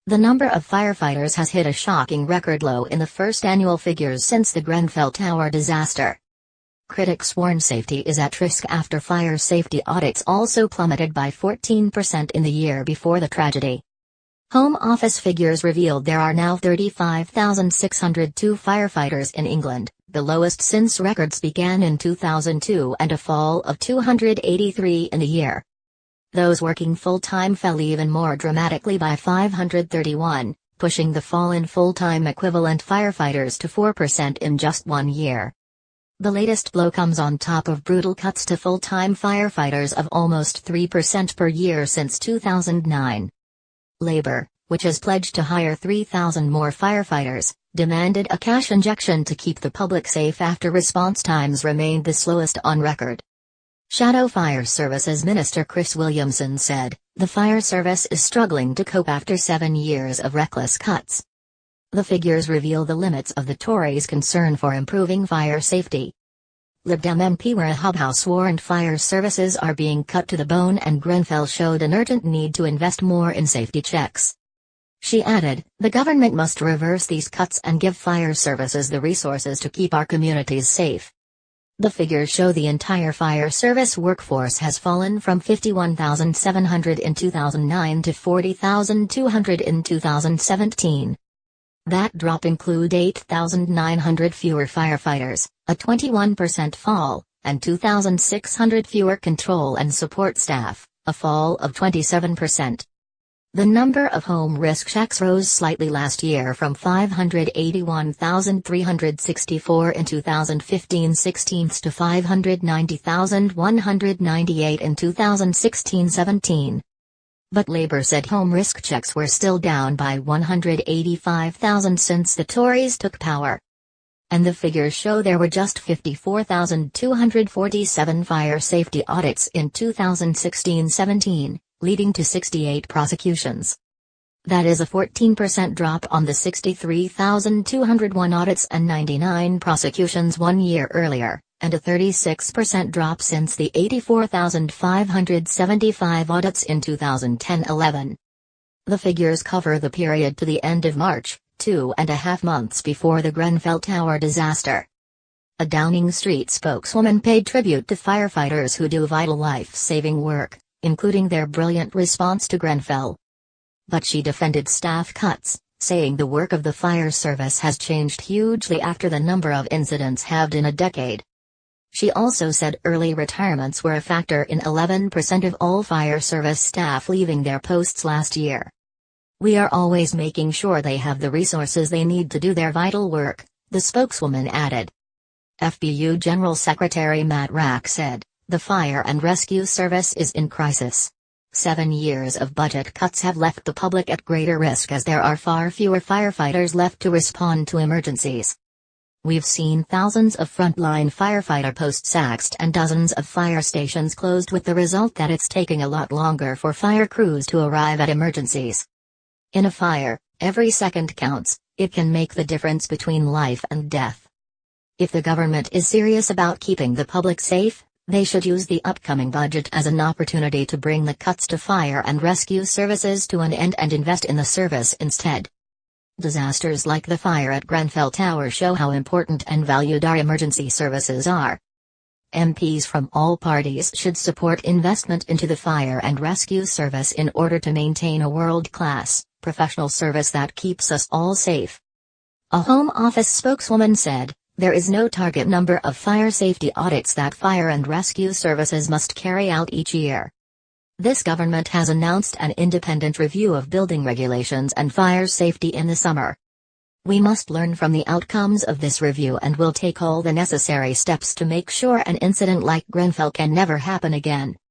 The number of firefighters has hit a shocking record low in the first annual figures since the Grenfell Tower disaster. Critics warn safety is at risk after fire safety audits also plummeted by 14% in the year before the tragedy. Home Office figures revealed there are now 35,602 firefighters in England, the lowest since records began in 2002 and a fall of 283 in a year. Those working full-time fell even more dramatically by 531, pushing the fall in full-time equivalent firefighters to 4% in just 1 year. The latest blow comes on top of brutal cuts to full-time firefighters of almost 3% per year since 2009. Labour, which has pledged to hire 3,000 more firefighters, demanded a cash injection to keep the public safe after response times remained the slowest on record. Shadow Fire Services Minister Chris Williamson said, "The fire service is struggling to cope after 7 years of reckless cuts." The figures reveal the limits of the Tories' concern for improving fire safety. Lib Dem MP Wera Hobhouse warned fire services are being cut to the bone and Grenfell showed an urgent need to invest more in safety checks. She added, "The government must reverse these cuts and give fire services the resources to keep our communities safe." The figures show the entire fire service workforce has fallen from 51,700 in 2009 to 40,200 in 2017. That drop includes 8,900 fewer firefighters, a 21% fall, and 2,600 fewer control and support staff, a fall of 27%. The number of home risk checks rose slightly last year from 581,364 in 2015-16 to 590,198 in 2016-17. But Labour said home risk checks were still down by 185,000 since the Tories took power. And the figures show there were just 54,247 fire safety audits in 2016-17, leading to 68 prosecutions. That is a 14% drop on the 63,201 audits and 99 prosecutions 1 year earlier, and a 36% drop since the 84,575 audits in 2010-11. The figures cover the period to the end of March, 2.5 months before the Grenfell Tower disaster. A Downing Street spokeswoman paid tribute to firefighters who do vital life-saving work, including their brilliant response to Grenfell. But she defended staff cuts, saying the work of the fire service has changed hugely after the number of incidents halved in a decade. She also said early retirements were a factor in 11% of all fire service staff leaving their posts last year. "We are always making sure they have the resources they need to do their vital work," the spokeswoman added. FBU General Secretary Matt Rack said, "The fire and rescue service is in crisis. 7 years of budget cuts have left the public at greater risk as there are far fewer firefighters left to respond to emergencies. We've seen thousands of frontline firefighter posts axed and dozens of fire stations closed with the result that it's taking a lot longer for fire crews to arrive at emergencies. In a fire, every second counts. It can make the difference between life and death. If the government is serious about keeping the public safe, they should use the upcoming budget as an opportunity to bring the cuts to fire and rescue services to an end and invest in the service instead." Disasters like the fire at Grenfell Tower show how important and valued our emergency services are. MPs from all parties should support investment into the fire and rescue service in order to maintain a world-class, professional service that keeps us all safe. A Home Office spokeswoman said, "There is no target number of fire safety audits that fire and rescue services must carry out each year. This government has announced an independent review of building regulations and fire safety in the summer. We must learn from the outcomes of this review and will take all the necessary steps to make sure an incident like Grenfell can never happen again."